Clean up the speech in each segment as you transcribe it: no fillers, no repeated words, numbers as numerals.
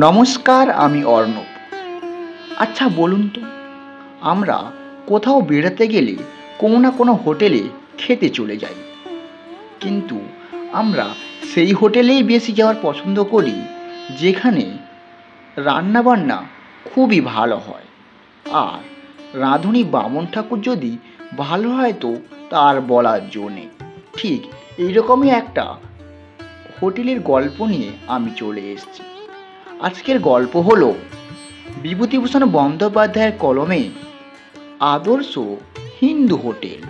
নমস্কার, আমি অর্ণব। আচ্ছা বলুন তো, আমরা কোথাও বেড়াতে গেলে কোনো না কোনো হোটেলে খেতে চলে যাই, কিন্তু আমরা সেই হোটেলেই বেশি যাওয়ার পছন্দ করি যেখানে রান্নাবান্না খুবই ভালো হয়। আর রাঁধুনি বামন ঠাকুর যদি ভালো হয় তো তার বলার জো নেই। ঠিক এইরকমই একটা হোটেলের গল্প নিয়ে আমি চলে এসেছি। আজকের গল্প হলো বিভূতিভূষণ বন্দ্যোপাধ্যায়ের কলমে আদর্শ হিন্দু হোটেল।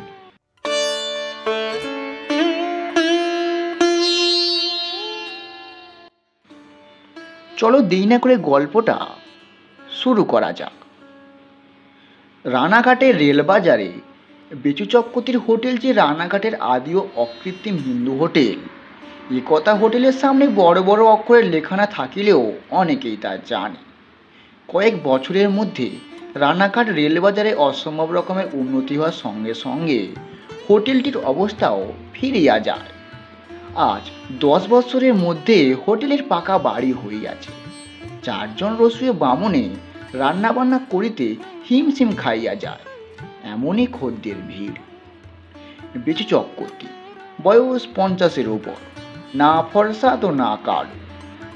চলো দেরি না করে গল্পটা শুরু করা যাক। রানাঘাটের রেলবাজারে বেচু চক্রবর্তীর হোটেল যে রানাঘাটের আদি ও অকৃত্রিম হিন্দু হোটেল, এ কথা হোটেলের সামনে বড় বড় অক্ষরে লেখা না থাকিলেও অনেকেই তা জানে। কয়েক বছরের মধ্যে রানাঘাট রেলবাজারে অসম্ভব রকমের উন্নতি হওয়ার সঙ্গে সঙ্গে হোটেলটির অবস্থাও ফিরিয়া যায়। আজ 10 বছরের মধ্যে হোটেলের পাকা বাড়ি হইয়াছে। 4 জন রসুয়ে বামনে রান্নাবান্না করিতে হিমশিম খাইয়া যায়, এমনই খদ্দের ভিড়। বেচু চক্রবর্তী, বয়স 50-এর ওপর, না ফর্সা তো না কালো,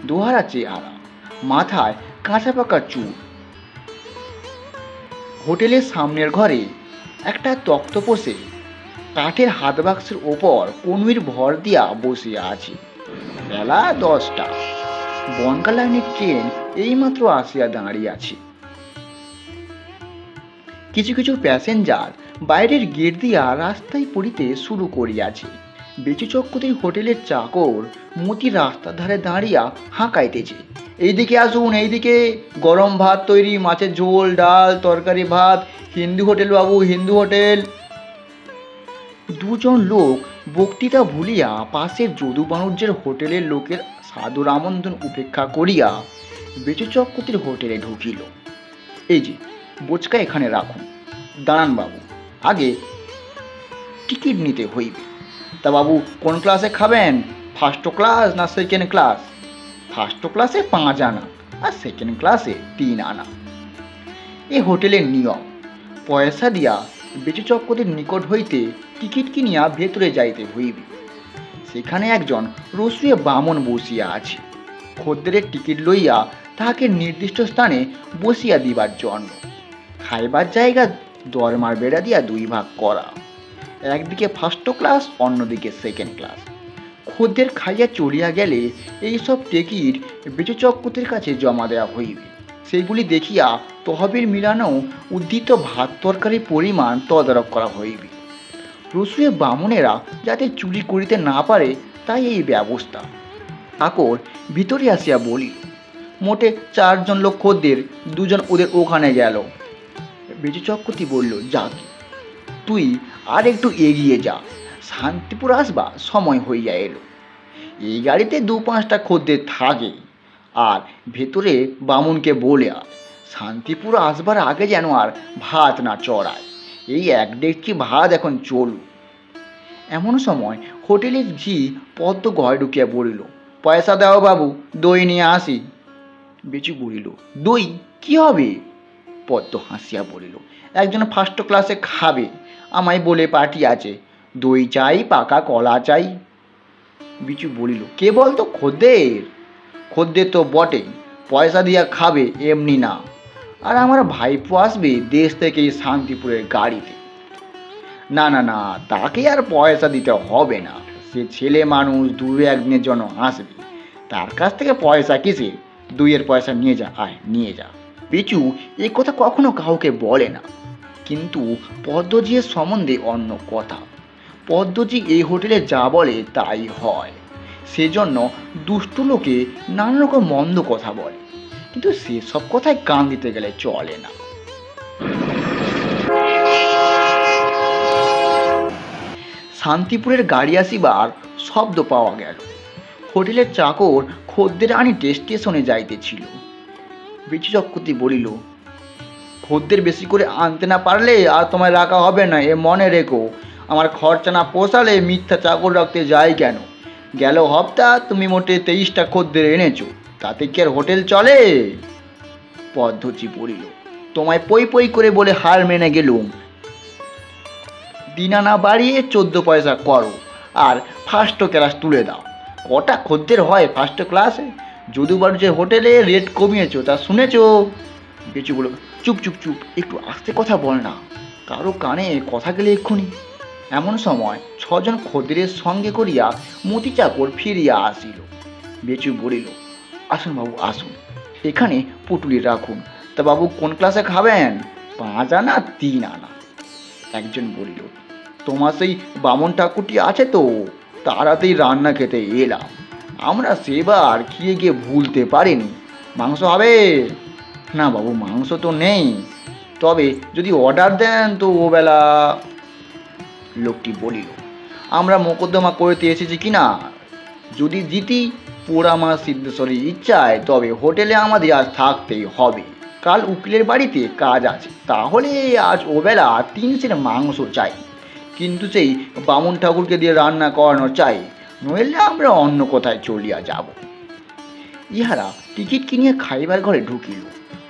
দোহারা চেহারা, মাথায় কাঁচা পাকা চুল। হোটেলের সামনের ঘরে একটা তক্তপোষে কাঠের হাত বাক্সের ওপর কনুইর ভর দিয়া বসিয়া আছে। বেলা 10টা। বনগা লাইনের ট্রেন এইমাত্র আসিয়া দাঁড়িয়েছে। কিছু কিছু প্যাসেঞ্জার বাইরের গেট দিয়া রাস্তায় পড়িতে শুরু করিয়াছে। বেচু চক্রবর্তীর হোটেলের চাকর মতি রাস্তার ধারে দাঁড়িয়া হাঁকাইতেছে, এইদিকে আসুন, এইদিকে গরম ভাত তৈরি, মাছের ঝোল, ডাল, তরকারি, ভাত, হিন্দু হোটেল বাবু, হিন্দু হোটেল। দুজন লোক বক্তৃতা ভুলিয়া পাশের যদু বাণুজ্যের হোটেলের লোকের সাদর আমন্ত্রণ উপেক্ষা করিয়া বেচু চক্রবর্তীর হোটেলে ঢুকিল। এই যে বোচকা এখানে রাখুন, দাঁড়ান বাবু, আগে টিকিট নিতে হইবে। তা বাবু কোন ক্লাসে খাবেন, ফার্স্ট ক্লাস না সেকেন্ড ক্লাস? ফার্স্ট ক্লাসে 5 আনা আর সেকেন্ড ক্লাসে 3 আনা। এ হোটেলের নিয়ম। পয়সা দিয়া বেচু চক্রবর্তীর নিকট হইতে টিকিট কিনিয়া ভেতরে যাইতে হইবে। সেখানে একজন রসুয়ে বামন বসিয়া আছে, খদ্দেরের টিকিট লইয়া তাহাকে নির্দিষ্ট স্থানে বসিয়া দিবার জন্য। খাইবার জায়গা দরমার বেড়া দিয়া 2 ভাগ করা, একদিকে ফার্স্ট ক্লাস, অন্যদিকে সেকেন্ড ক্লাস। খদ্দের খাইয়া চলিয়া গেলে এইসব টিকিট বেচু চক্রবর্তীর কাছে জমা দেওয়া হইবে। সেইগুলি দেখিয়া তহবিল মিলানো উদ্ধৃত ভাত তরকারির পরিমাণ তদারক করা হইবে। রসুয়ে বামনেরা যাতে চুরি করিতে না পারে তাই এই ব্যবস্থা। আকর ভিতরে আসিয়া বলিল, মোটে 4 জন লোক খদ্দের, 2 জন ওদের ওখানে গেল। বেচু চক্রবর্তী বলল, যাক, তুই আর একটু এগিয়ে যা, শান্তিপুর আসবা সময় হইয়া এলো। এই গাড়িতে 2-5টা খদ্দের থাকে, আর ভেতরে বামুনকে বলে আয় শান্তিপুর আসবার আগে যেন আর ভাত না চড়ায়। এই 1 ডেকচি ভাত এখন চলু। এমন সময় হোটেলের ঝি পদ্ম ঘরে ঢুকিয়া বলিল, পয়সা দাও বাবু, দই নিয়ে আসি। বেচু বলিল, দই কি হবে? পদ্ম হাসিয়া বলিল, একজন ফার্স্ট ক্লাসে খাবে, আমায় বলে পাঠিয়েছে, দই চাই, পাকা কলা চাই। বিচু বলিল, কে বলতো? খদ্দের? খদ্দের তো বটে, পয়সা দিয়া খাবে, এমনি না। আর আমার ভাইপো আসবে দেশ থেকে শান্তিপুরের গাড়িতে। না না না, তাকে আর পয়সা দিতে হবে না, সে ছেলে মানুষ, 2-1 দিনের জন্য আসবে, তার কাছ থেকে পয়সা কিসে? দুইয়ের পয়সা নিয়ে যা, আয় নিয়ে যা। বিচু এ কথা কখনো কাউকে বলে না, কিন্তু পদ্মজির সম্বন্ধে অন্য কথা। পদ্মজি এই হোটেলে যা বলে তাই হয়, সেজন্য দুষ্টু লোকে নানা রকম মন্দ কথা বলে, কিন্তু সেসব কথায় কান দিতে গেলে চলে না। শান্তিপুরের গাড়ি আসিবার শব্দ পাওয়া গেল। হোটেলের চাকর খদ্দের আনিতে স্টেশনে যাইতেছিল। বেচু চক্রবর্তী বলিল, খদ্দের বেশি করে আনতে না পারলে আর তোমায় রাখা হবে না, এ মনে রেখো। আমার খরচা না পোষালে মিথ্যা চাকর রাখতে যাই কেন? গেল হপ্তা তুমি মোটে 23টা খদ্দের এনেছো, তাতে কি আর হোটেল চলে? পদ্ধতি বলিল, তোমায় পই পই করে বলে হার মেনে গেলুম, দিনা না বাড়িয়ে 14 পয়সা করো আর ফার্স্ট ক্লাস তুলে দাও। কটা খদ্দের হয় ফার্স্ট ক্লাসে? যদু বাড়ুজের হোটেলে রেট কমিয়েছো, তা শুনেছো? বেচু বলল, চুপ চুপ চুপ, একটু আস্তে কথা বল না, কারো কানে কথা গেলে এক্ষুনি। এমন সময় 6 জন খদ্দেরের সঙ্গে করিয়া মতি চাকর ফিরিয়া আসিল। বেচু বলিল, আসুন বাবু আসুন, এখানে পুটুলি রাখুন। তা বাবু কোন ক্লাসে খাবেন, 5 আনা 3 আনা? একজন বলিল, তোমার সেই বামন ঠাকুরটি আছে তো, তারাতেই রান্না খেতে এলাম, আমরা সেবার খেয়ে গিয়ে ভুলতে পারিনি। মাংস হবে? না বাবু, মাংস তো নেই, তবে যদি অর্ডার দেন তো ওবেলা। লোকটি বলিল, আমরা মোকদ্দমা করতে এসেছি কিনা, যদি জিতি পোড়া মা সিদ্ধেশ্বরীর ইচ্ছায় তবে হোটেলে আমাদের আজ থাকতেই হবে। কাল উকিলের বাড়িতে কাজ আছে, তাহলে আজ ওবেলা 3 সের মাংস চাই, কিন্তু সেই বামুন ঠাকুরকে দিয়ে রান্না করানো চাই, নইলে আমরা অন্য কোথায় চলিয়া যাব। ইহারা টিকিট কিনিয়া খাইবার ঘরে ঢুকিল।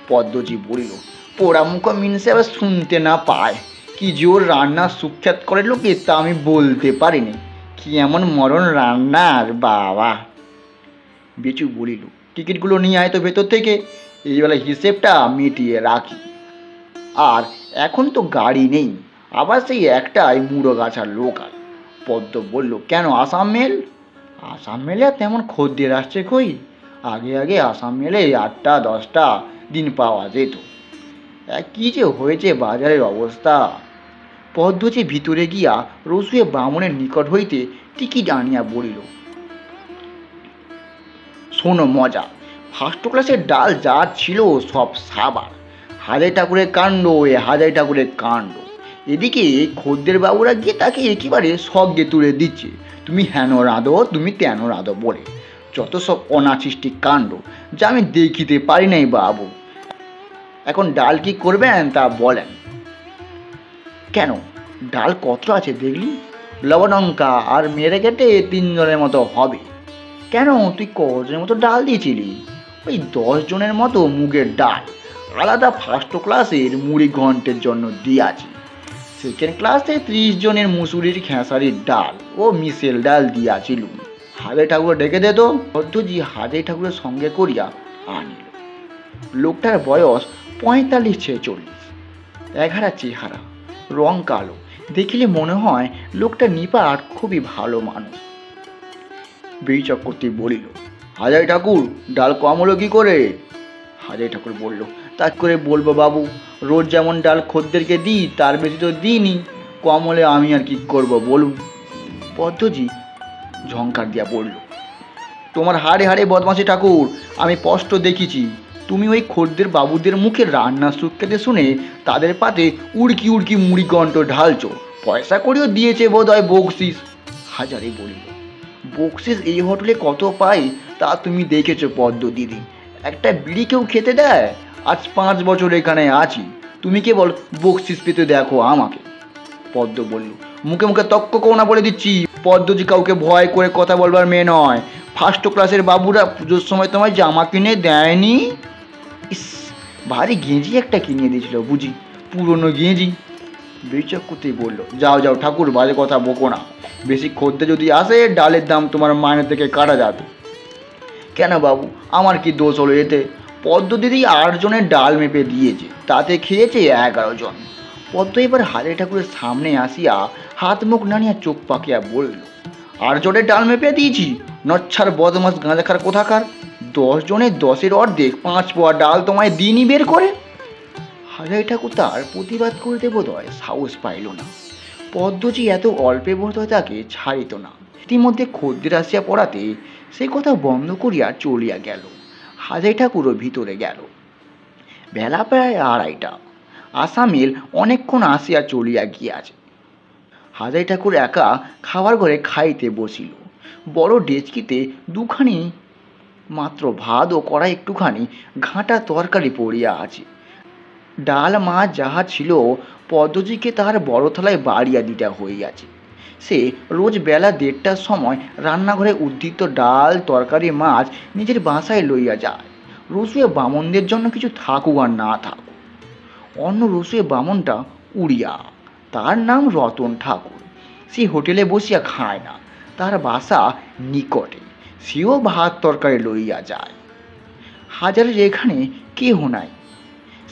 পদ্মজি বলিল, পোড়ামুখ মিনসে আবার শুনতে না পায়, কি জোর রান্না সুখ্যাত করে লোকে তা আমি বলতে পারিনি, কি এমন মরণ রান্নার বাবা। বেচু বলিল, টিকিটগুলো নিয়ে আয় তো ভেতর থেকে, এইবেলা হিসেবটা মিটিয়ে রাখি। আর এখন তো গাড়ি নেই, আবার সেই একটাই মুড়োগাছার লোকাল। পদ্ম বলল, কেন আসাম মেল? আসাম মেলে আর তেমন খদ্দের আসছে কই, আগে আগে আসাম মেলে 8টা 10টা দিন পাওয়া যেত, কি যে হয়েছে বাজারের অবস্থা। পদ্ধতি ভিতরে গিয়া রসুয়ে বামনের নিকট হইতে টিকিট আনিয়া বলিল, শোনো মজা, ফার্স্ট ক্লাসের ডাল যা ছিল সব সাবার, হাজার ঠাকুরের কাণ্ড, হাজার ঠাকুরের কাণ্ড। এদিকে খদ্দের বাবুরা গিয়ে তাকে একেবারে সঙ্গে তুলে দিচ্ছে, তুমি হেন রাঁধো, তুমি তেন রাঁধো বলে, যত সব অনাসৃষ্টি কাণ্ড, যা আমি দেখিতে পারি নাই বাবু। এখন ডাল কি করবেন তা বলেন। কেন, ডাল কত আছে দেখলি? লবণঙ্কা আর মেরে কেটে 3 জনের মতো হবে। কেন, তুই কজনের মতো ডাল দিয়েছিলি? ওই 10 জনের মতো মুগের ডাল, আলাদা ফার্স্ট ক্লাসের মুড়ি ঘন্টের জন্য দিয়াছি, সেকেন্ড ক্লাসে 30 জনের মুসুরির খেসারির ডাল ও মিশেল ডাল দিয়াছিল। হাজে ঠাকুর ডেকে দে তো। পদ্ধতি হাজে ঠাকুরের সঙ্গে করিয়া আনিল। লোকটার বয়স 45-46, এঘারা চেহারা, রং কালো, দেখিলে মনে হয় লোকটা নিপাট খুবই ভালো মানুষ। বেই চক্রবর্তী বলিল, হাজার ঠাকুর, ডাল কম হলো কি করে? হাজার ঠাকুর বলল, তা করে বলবো বাবু, রোজ যেমন ডাল খদ্দেরকে দিই তার বেশি তো দিইনি, কম হলে আমি আর কি করব বলুন। পদ্ধতি ঝঙ্কার দিয়া বলল, তোমার হাড়ে হাড়ে বদমাশি ঠাকুর, আমি স্পষ্ট দেখিছি, তুমি ওই খদ্দের বাবুদের মুখে রান্না সুখ্যাতে শুনে তাদের পাতে উড়কি উড়কি মুড়ি গন্ট ঢালছো, পয়সা করেও দিয়েছে বোধ হয় বকশিস। হাজারে বলিল, বকশিস এই হোটেলে কত পাই তা তুমি দেখেছো পদ্ম দিদি, একটা বিড়ি কেউ খেতে দেয়? আজ 5 বছর এখানে আছি, তুমি কেবল বকশিস পেতে দেখো আমাকে। পদ্ম বলল, মুখে মুখে তক্ক করো না বলে দিচ্ছি, পদ্মজি কাউকে ভয় করে কথা বলবার মেয়ে নয়, ফার্স্ট ক্লাসের বাবুরা পুজোর সময় তোমায় জামা কিনে দেয়নি? ইস, ভারী গেঁজি একটা কিনে দিয়েছিল বুঝি, পুরনো গেঁজি। বেচক্কুতি বলল, যাও যাও ঠাকুর, বাজে কথা বকো না, বেশি খদ্দে যদি আসে ডালের দাম তোমার মাইনে থেকে কাটা যাবে। কেন বাবু, আমার কি দোষ হলো এতে? পদ্ম দিদি 8 জনের ডাল মেপে দিয়েছে, তাতে খেয়েছে 11 জন। পদ্ম এবার হাজার ঠাকুরের সামনে আসিয়া হাত মুখ নাড়িয়া চোখ পাকিয়া বলল, 8 জনের ডাল মেপে দিয়েছি? নচ্ছার বদমাস গাঁজাখার কোথাকার, 10 জনের 10-এর অর্ধেক 5 পোয়া ডাল তোমায় দিনই বের করে। হাজার ঠাকুর তার প্রতিবাদ করতে বোধ হয় সাহস পাইল না, পদ্মজি এত অল্পে বোধ হয় তাকে ছাড়িত না। ইতিমধ্যে খদ্দের আসিয়া পড়াতে সে কথা বন্ধ করিয়া চলিয়া গেল। হাজার ঠাকুরও ভিতরে গেল। বেলা প্রায় 2:30। আসামিল অনেকক্ষণ আসিয়া চলিয়া গিয়াছে। হাজার ঠাকুর একা খাবার ঘরে খাইতে বসিল। বড় ডেচকিতে 2খানি মাত্র ভাত ও কড়াই একটুখানি ঘাঁটা তরকারি পড়িয়া আছে। ডাল মাছ যাহা ছিল পদ্মজিকে তাহার বড় থালায় বাড়িয়া দিতে হইয়াছে। সে রোজ বেলা 1:30টার সময় রান্নাঘরে উদ্ধৃত ডাল তরকারি মাছ নিজের বাসায় লইয়া যায়, রসুয়ে বামনদের জন্য কিছু থাকুক আর না থাকুক। অন্য রসুয়ে বামনটা উড়িয়া, তার নাম রতন ঠাকুর। সে হোটেলে বসিয়া খায় না, তার বাসা নিকটে, সেও ভাত তরকারি লইয়া যায়। হাজারের এখানে কেহ নাই,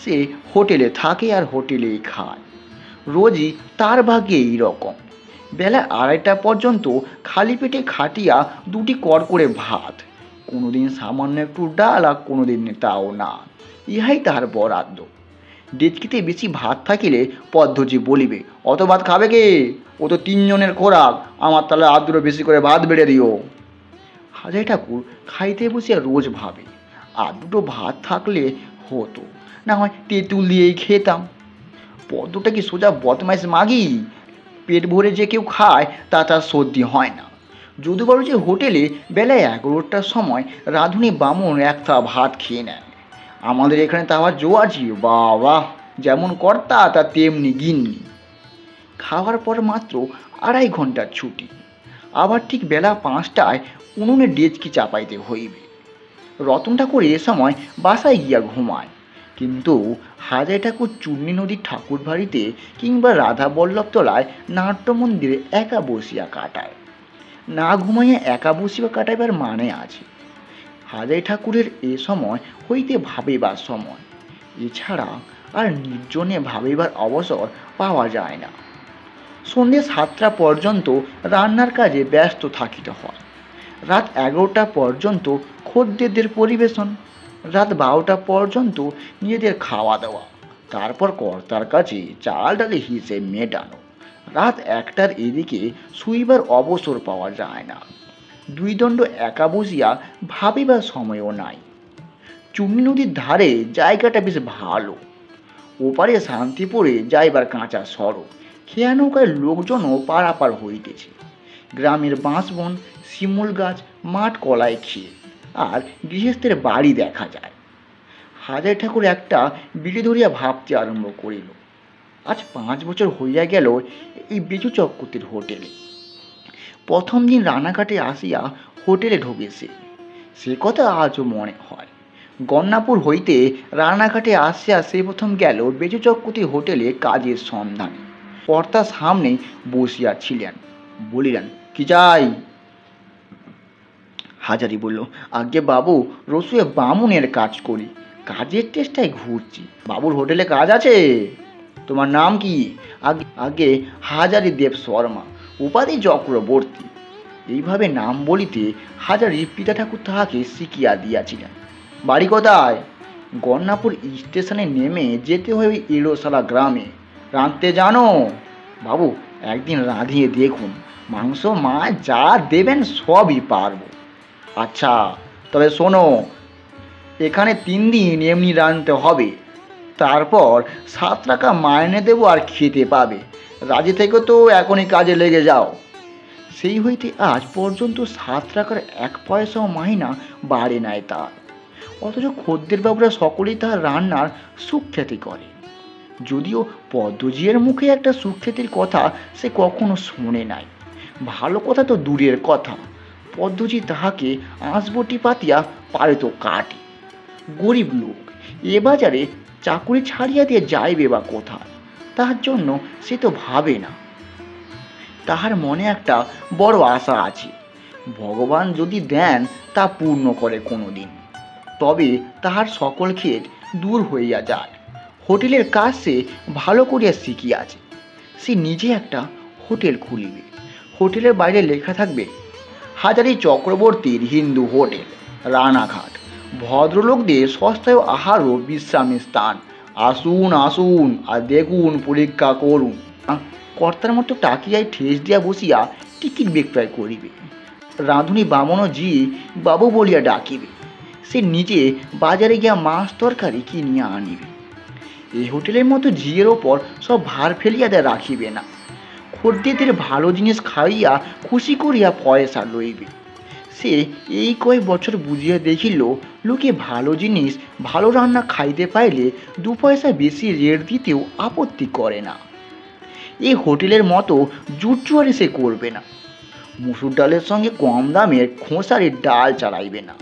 সে হোটেলে থাকে আর হোটেলেই খায়। রোজই তার ভাগ্যে এই রকম, বেলা 2:30টা পর্যন্ত খালি পেটে খাটিয়া 2টি কর করে ভাত, কোনোদিন সামান্য একটু ডাল আর কোনোদিন তাও না, ইহাই তাহার বরাদ্দ। ডেচকিতে বেশি ভাত থাকিলে পদ্ধতি বলিবে, অত ভাত খাবে কে, ও তো 3 জনের খোরাক, আমার তাহলে আর 2 বেশি করে ভাত বেড়ে দিও। হাজারি ঠাকুর খাইতে বসিয়া রোজ ভাবে, আর 2 ভাত থাকলে হতো, না হয় তেঁতুল দিয়েই খেতাম। পদ্মটা কি সোজা বদমাইশ মাগি, পেট ভরে যে কেউ খায় তা তার সর্দি হয় না। যদুবাবু যে হোটেলে বেলা 11টার সময় রাঁধুনি বামুন একটা ভাত খেয়ে নেয়, আমাদের এখানে তা আবার জোয়াজি, বাবা, যেমন কর্তা তা তেমনি গিন্নি। খাওয়ার পর মাত্র 2.5 ঘন্টার ছুটি, আবার ঠিক বেলা 5টায় উনুনে ডেচকি চাপাইতে হইবে। রতন ঠাকুর এ সময় বাসায় গিয়া ঘুমায়, কিন্তু হাজারি ঠাকুর চূর্ণী নদীর ঠাকুর বাড়িতে কিংবা রাধা বল্লভ তলায় নাট্য মন্দিরে একা বসিয়া কাটায়। না ঘুমাইয়া একা বসিয়া কাটাইবার মানে আছে। হাজারি ঠাকুরের এ সময় হইতে ভাবিবার সময়, এছাড়া আর নির্জনে ভাবিবার অবসর পাওয়া যায় না। সন্ধ্যে 7টা পর্যন্ত রান্নার কাজে ব্যস্ত থাকিতে হয়। রাত 11টা পর্যন্ত খদ্দেরদের পরিবেশন, রাত 12টা পর্যন্ত নিজেদের খাওয়া দাওয়া, তারপর কর্তার কাছে চাল ডালে হিসেব মেটানো। রাত 1টার এদিকে শুইবার অবসর পাওয়া যায় না। 2 দণ্ড একা বসিয়া ভাবিবার সময়ও নাই। চূর্ণী নদীর ধারে জায়গাটা বেশ ভালো, ওপারে শান্তিপুরে যাইবার কাঁচা সড়ক, খেয়া নৌকায় লোকজনও পারাপার হইতেছে। গ্রামের বাঁশবন, শিমুল গাছ, মাঠ কলায় খেয়ে, আর গৃহস্থের বাড়ি দেখা যায়। হাজারি ঠাকুর একটা বিড়ি ধরিয়া ভাবতে আরম্ভ করিল, আজ 5 বছর হইয়া গেল এই বেচু চক্রবর্তীর হোটেলে। প্রথম দিন রানাঘাটে আসিয়া হোটেলে ঢুকেছে, সে কথা আজও মনে হয়। গন্নাপুর হইতে রানাঘাটে আসিয়া সে প্রথম গেল বেচু চক্রবর্তীর হোটেলে কাজের সন্ধানে। কর্তার সামনে বসিয়া ছিলেন, বলিলেন, কি চাই? হাজারি বলল, আগে বাবু, রসুয়ে বামুনের কাজ করি, কাজের চেষ্টায় ঘুরছি। বাবুর হোটেলে কাজ আছে? তোমার নাম কি? আগে হাজারি দেব শর্মা, উপাধি চক্রবর্তী। এইভাবে নাম বলিতে হাজারির পিতা ঠাকুর তাহাকে শিখিয়া দিয়াছিলেন। বাড়ি কোথায়? গন্নাপুর স্টেশনে নেমে যেতে হবে এলোসালা গ্রামে। রাঁধতে জানো? বাবু, একদিন রাঁধিয়ে দেখুন, মাংস মাছ যা দেবেন সবই পারবো। আচ্ছা, তবে শোনো, এখানে 3 দিন এমনি রাঁধতে হবে, তারপর 7 টাকা মাইনে দেবো আর খেতে পাবে। রাজি থেকে তো এখনই কাজে লেগে যাও। সেই হইতে আজ পর্যন্ত 7 টাকার 1 পয়সাও মাইনা বাড়ে নাই তার, অথচ খদ্দের বাবুরা সকলেই তার রান্নার সুখ্যাতি করে। যদিও পদ্মজিয়ের মুখে একটা সুখ্যাতির কথা সে কখনো শোনে নাই, ভালো কথা তো দূরের কথা, পদ্মজি তাহাকে আঁশবটি পাতিয়া পারে তো কাটে। গরিব লোক, এ বাজারে চাকুরি ছাড়িয়া দিয়ে যাইবে বা কোথায়, তাহার জন্য সে তো ভাবে না। তাহার মনে একটা বড় আশা আছে, ভগবান যদি দেন তা পূর্ণ করে কোনো দিন, তবে তাহার সকল ক্ষেত দূর হইয়া যায়। হোটেলের কাজ সে ভালো করিয়া শিখিয়াছে, সে নিজে একটা হোটেল খুলিবে। হোটেলের বাইরে লেখা থাকবে, হাজারি চক্রবর্তীর হিন্দু হোটেল, রানাঘাট, ভদ্রলোকদের সস্তায় আহার ও বিশ্রামের স্থান, আসুন আসুন আর দেখুন, পরীক্ষা করুন। কর্তার মতো টাকিয়ায় ঠেস দিয়া বসিয়া টিকিট বিক্রয় করিবে। রাঁধুনি বামনও জি বাবু বলিয়া ডাকিবে। সে নিজে বাজারে গিয়া মাছ তরকারি কিনিয়া আনিবে। এই হোটেলের মতো ঝিয়ের ওপর সব ভার ফেলিয়া দেয় রাখিবে না, খদ্দেরদের ভালো জিনিস খাইয়া খুশি করিয়া পয়সা লইবে। সে এই কয়েক বছর বুঝিয়া দেখিল, লোকে ভালো জিনিস ভালো রান্না খাইতে পাইলে 2 পয়সা বেশি রেট দিতেও আপত্তি করে না। এই হোটেলের মতো জুটজুয়ারি সে করবে না। মুসুর ডালের সঙ্গে কম দামের খোসারি ডাল চালাইবে না।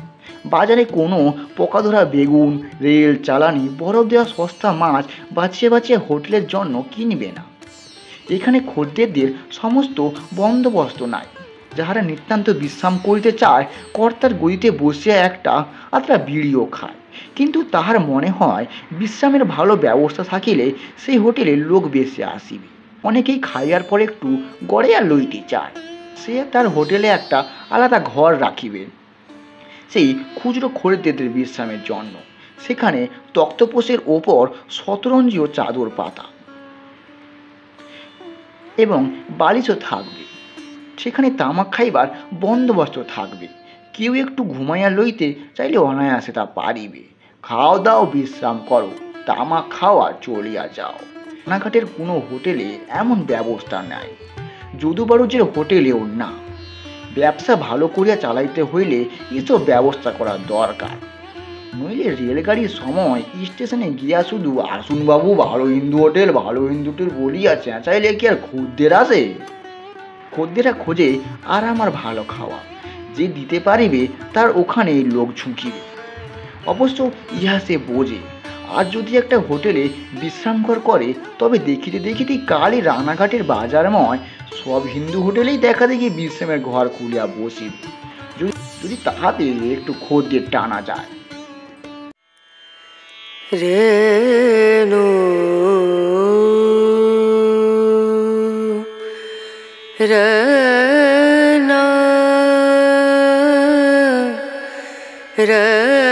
বাজারে কোনো পোকাধরা বেগুন, রেল চালানি, বরফ দেওয়া সস্তা মাছ বাছিয়ে বাছিয়ে হোটেলের জন্য কিনবে না। এখানে খদ্দেরদের সমস্ত বন্দোবস্ত নাই। যাহারা নিতান্ত বিশ্রাম করিতে চায়, কর্তার গদিতে বসিয়া একটা আত্রা বিড়িও খায়, কিন্তু তাহার মনে হয় বিশ্রামের ভালো ব্যবস্থা থাকিলে সেই হোটেলে লোক বেশি আসিবে। অনেকেই খাইয়ার পর একটু গড়াইয়া লইতে চায়। সে তার হোটেলে একটা আলাদা ঘর রাখিবে সেই খুচরো খরিদ্দেরদের বিশ্রামের জন্য। সেখানে তক্তপোষের ওপর শতরঞ্জীয় চাদর পাতা এবং বালিশও থাকবে। সেখানে তামাক খাইবার বন্দোবস্ত থাকবে। কেউ একটু ঘুমাইয়া লইতে চাইলে অনায়াসে তা পারিবে। খাও দাও, বিশ্রাম করো, তামাক খাও আর চলিয়া যাও। রানাঘাটের কোনো হোটেলে এমন ব্যবস্থা নাই, যদুবাড়ুজ্যের হোটেলেও না। ব্যবসা ভালো করিয়া চালাইতে হইলে এসব ব্যবস্থা করা দরকার। নইলে রেলগাড়ির সময় স্টেশনে গিয়া শুধু আসুন বাবু ভালো হিন্দু হোটেল, ভালো হিন্দু হোটেল বলিয়া চেঁচাইলে কি আর খদ্দের আসে? খদ্দেরা খোঁজে আরাম আর ভালো খাওয়া। যে দিতে পারিবে তার ওখানে লোক ঝুঁকিবে। অবশ্য ইহা সে বোঝে। আর যদি একটা হোটেলে বিশ্রামঘর করে, তবে দেখিতে দেখিতে কালই রানাঘাটের বাজারময় সব হিন্দু হোটেলেই দেখা দেখি বিশ্রামের ঘর খুলিয়া বসিবে, যদি তাহাতে একটু খদ্দের টানা যায়। রেণু রেণা রে